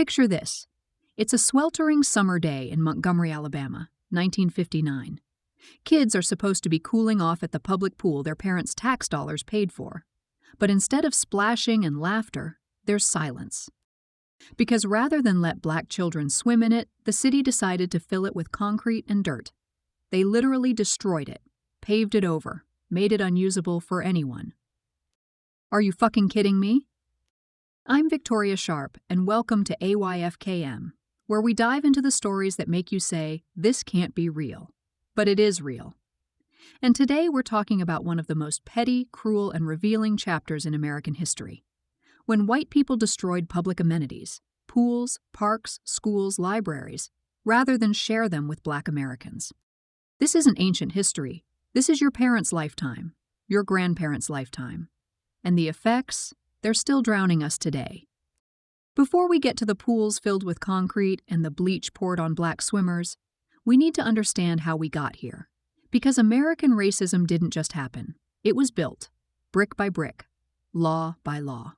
Picture this. It's a sweltering summer day in Montgomery, Alabama, 1959. Kids are supposed to be cooling off at the public pool their parents' tax dollars paid for. But instead of splashing and laughter, there's silence. Because rather than let black children swim in it, the city decided to fill it with concrete and dirt. They literally destroyed it, paved it over, made it unusable for anyone. Are you fucking kidding me? I'm Victoria Sharp, and welcome to AYFKM, where we dive into the stories that make you say, this can't be real. But it is real. And today we're talking about one of the most petty, cruel, and revealing chapters in American history. When white people destroyed public amenities, pools, parks, schools, libraries, rather than share them with black Americans. This isn't ancient history. This is your parents' lifetime, your grandparents' lifetime. And the effects, they're still drowning us today. Before we get to the pools filled with concrete and the bleach poured on black swimmers, we need to understand how we got here. Because American racism didn't just happen. It was built, brick by brick, law by law.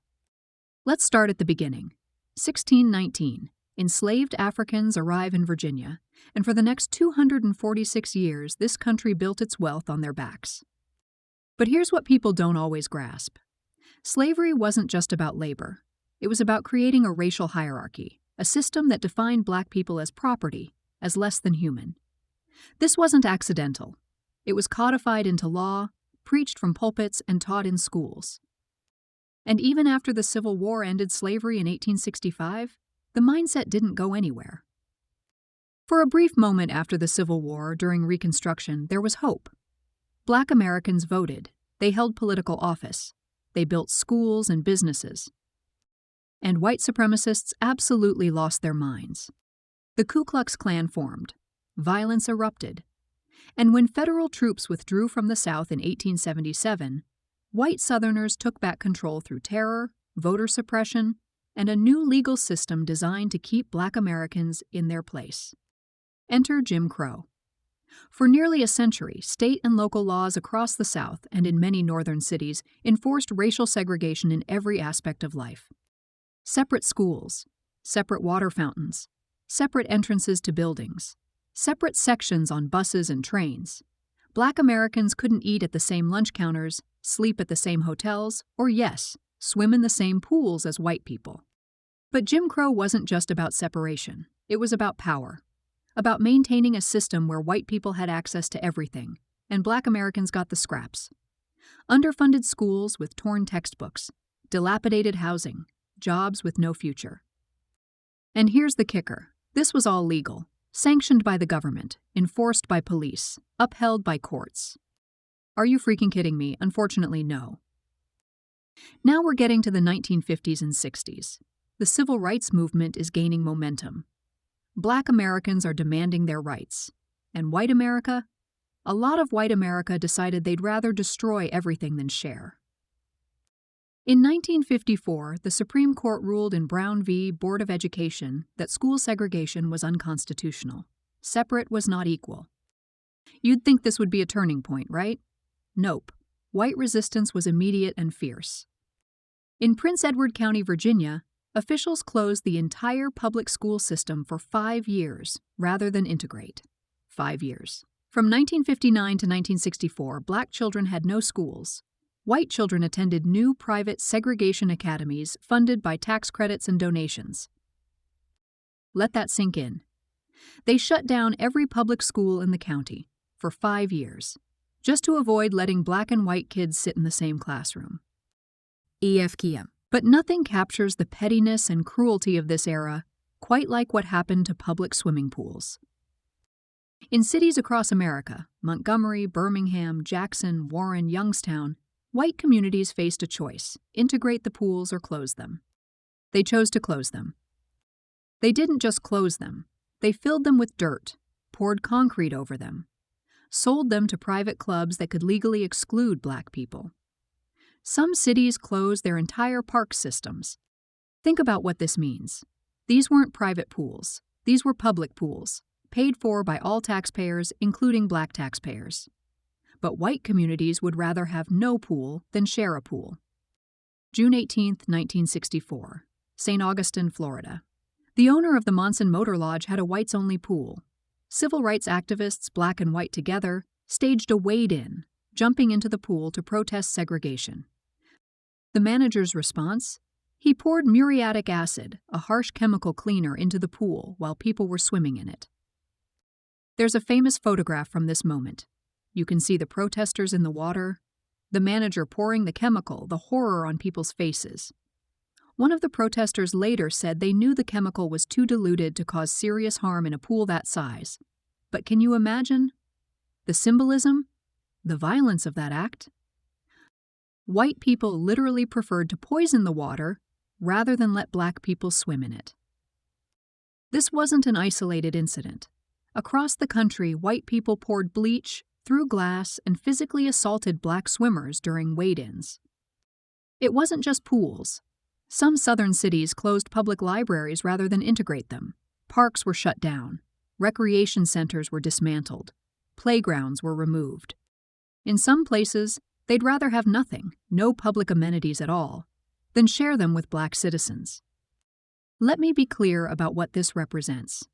Let's start at the beginning. 1619, enslaved Africans arrive in Virginia, and for the next 246 years, this country built its wealth on their backs. But here's what people don't always grasp. Slavery wasn't just about labor. It was about creating a racial hierarchy, a system that defined black people as property, as less than human. This wasn't accidental. It was codified into law, preached from pulpits, and taught in schools. And even after the Civil War ended slavery in 1865, the mindset didn't go anywhere. For a brief moment after the Civil War, during Reconstruction, there was hope. Black Americans voted. They held political office. They built schools and businesses. And white supremacists absolutely lost their minds. The Ku Klux Klan formed. Violence erupted. And when federal troops withdrew from the South in 1877, white Southerners took back control through terror, voter suppression, and a new legal system designed to keep black Americans in their place. Enter Jim Crow. For nearly a century, state and local laws across the South and in many northern cities enforced racial segregation in every aspect of life. Separate schools, separate water fountains, separate entrances to buildings, separate sections on buses and trains. Black Americans couldn't eat at the same lunch counters, sleep at the same hotels, or yes, swim in the same pools as white people. But Jim Crow wasn't just about separation. It was about power. About maintaining a system where white people had access to everything, and black Americans got the scraps. Underfunded schools with torn textbooks, dilapidated housing, jobs with no future. And here's the kicker. This was all legal, sanctioned by the government, enforced by police, upheld by courts. Are you freaking kidding me? Unfortunately, no. Now we're getting to the 1950s and 60s. The civil rights movement is gaining momentum. Black Americans are demanding their rights. And white America? A lot of white America decided they'd rather destroy everything than share. In 1954, the Supreme Court ruled in Brown v. Board of Education that school segregation was unconstitutional. Separate was not equal. You'd think this would be a turning point, right? Nope. White resistance was immediate and fierce. In Prince Edward County, Virginia, officials closed the entire public school system for 5 years rather than integrate. 5 years. From 1959 to 1964, black children had no schools. White children attended new private segregation academies funded by tax credits and donations. Let that sink in. They shut down every public school in the county for 5 years, just to avoid letting black and white kids sit in the same classroom. EFKM. But nothing captures the pettiness and cruelty of this era quite like what happened to public swimming pools. In cities across America, Montgomery, Birmingham, Jackson, Warren, Youngstown, white communities faced a choice: integrate the pools or close them. They chose to close them. They didn't just close them. They filled them with dirt, poured concrete over them, sold them to private clubs that could legally exclude black people. Some cities closed their entire park systems. Think about what this means. These weren't private pools. These were public pools, paid for by all taxpayers, including black taxpayers. But white communities would rather have no pool than share a pool. June 18, 1964, St. Augustine, Florida. The owner of the Monson Motor Lodge had a whites-only pool. Civil rights activists, black and white together, staged a wade-in, jumping into the pool to protest segregation. The manager's response? He poured muriatic acid, a harsh chemical cleaner, into the pool while people were swimming in it. There's a famous photograph from this moment. You can see the protesters in the water, the manager pouring the chemical, the horror on people's faces. One of the protesters later said they knew the chemical was too diluted to cause serious harm in a pool that size. But can you imagine? The symbolism? The violence of that act? White people literally preferred to poison the water rather than let black people swim in it. This wasn't an isolated incident. Across the country, white people poured bleach, threw glass, and physically assaulted black swimmers during wade-ins. It wasn't just pools. Some southern cities closed public libraries rather than integrate them. Parks were shut down. Recreation centers were dismantled. Playgrounds were removed. In some places, they'd rather have nothing, no public amenities at all, than share them with black citizens. Let me be clear about what this represents.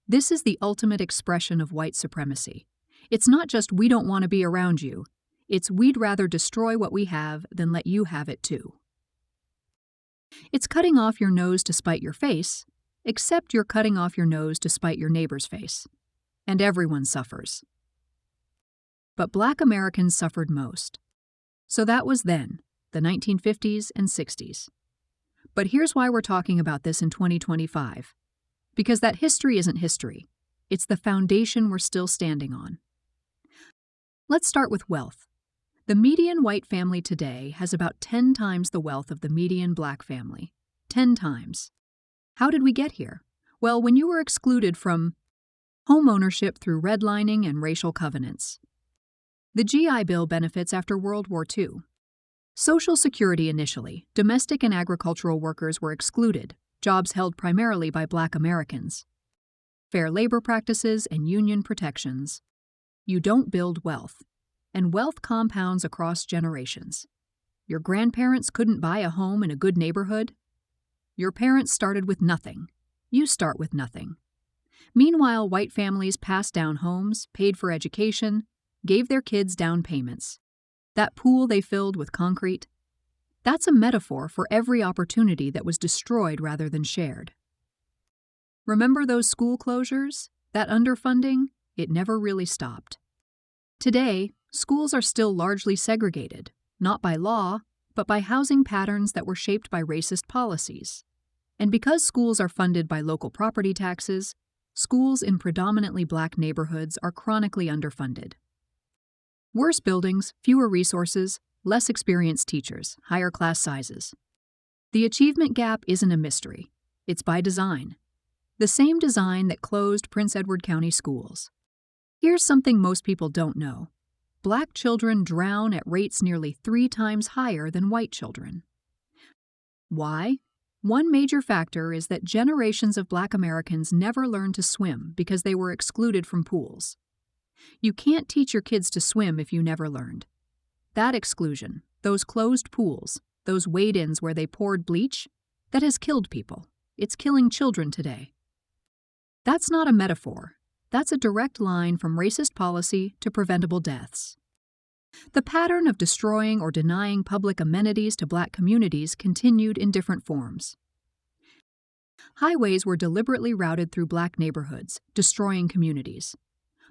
This is the ultimate expression of white supremacy. It's not just we don't want to be around you, it's we'd rather destroy what we have than let you have it too. It's cutting off your nose to spite your face, except you're cutting off your nose to spite your neighbor's face. And everyone suffers. But black Americans suffered most. So that was then, the 1950s and 60s. But here's why we're talking about this in 2025. Because that history isn't history. It's the foundation we're still standing on. Let's start with wealth. The median white family today has about 10 times the wealth of the median black family. 10 times. How did we get here? Well, when you were excluded from home ownership through redlining and racial covenants. The GI Bill benefits after World War II. Social Security initially, domestic and agricultural workers were excluded, jobs held primarily by black Americans. Fair labor practices and union protections. You don't build wealth. And wealth compounds across generations. Your grandparents couldn't buy a home in a good neighborhood. Your parents started with nothing. You start with nothing. Meanwhile, white families passed down homes, paid for education, gave their kids down payments. That pool they filled with concrete. That's a metaphor for every opportunity that was destroyed rather than shared. Remember those school closures? That underfunding? It never really stopped. Today, schools are still largely segregated, not by law, but by housing patterns that were shaped by racist policies. And because schools are funded by local property taxes, schools in predominantly black neighborhoods are chronically underfunded. Worse buildings, fewer resources, less experienced teachers, higher class sizes. The achievement gap isn't a mystery. It's by design. The same design that closed Prince Edward County schools. Here's something most people don't know. Black children drown at rates nearly 3 times higher than white children. Why? One major factor is that generations of black Americans never learned to swim because they were excluded from pools. You can't teach your kids to swim if you never learned. That exclusion, those closed pools, those wade-ins where they poured bleach, that has killed people. It's killing children today. That's not a metaphor. That's a direct line from racist policy to preventable deaths. The pattern of destroying or denying public amenities to black communities continued in different forms. Highways were deliberately routed through black neighborhoods, destroying communities.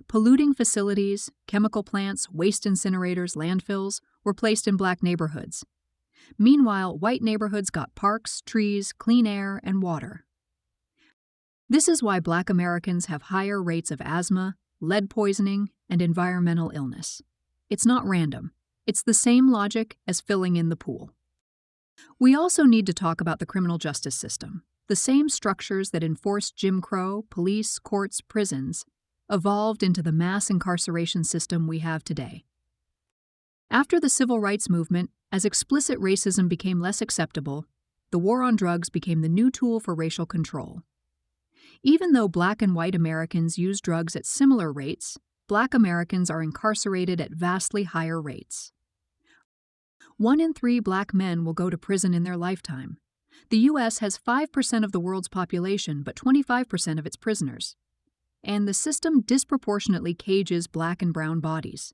Polluting facilities, chemical plants, waste incinerators, landfills were placed in black neighborhoods. Meanwhile, white neighborhoods got parks, trees, clean air, and water. This is why black Americans have higher rates of asthma, lead poisoning, and environmental illness. It's not random. It's the same logic as filling in the pool. We also need to talk about the criminal justice system. The same structures that enforced Jim Crow, police, courts, prisons, evolved into the mass incarceration system we have today. After the civil rights movement, as explicit racism became less acceptable, the war on drugs became the new tool for racial control. Even though black and white Americans use drugs at similar rates, black Americans are incarcerated at vastly higher rates. 1 in 3 black men will go to prison in their lifetime. The U.S. has 5% of the world's population but 25% of its prisoners. And the system disproportionately cages black and brown bodies.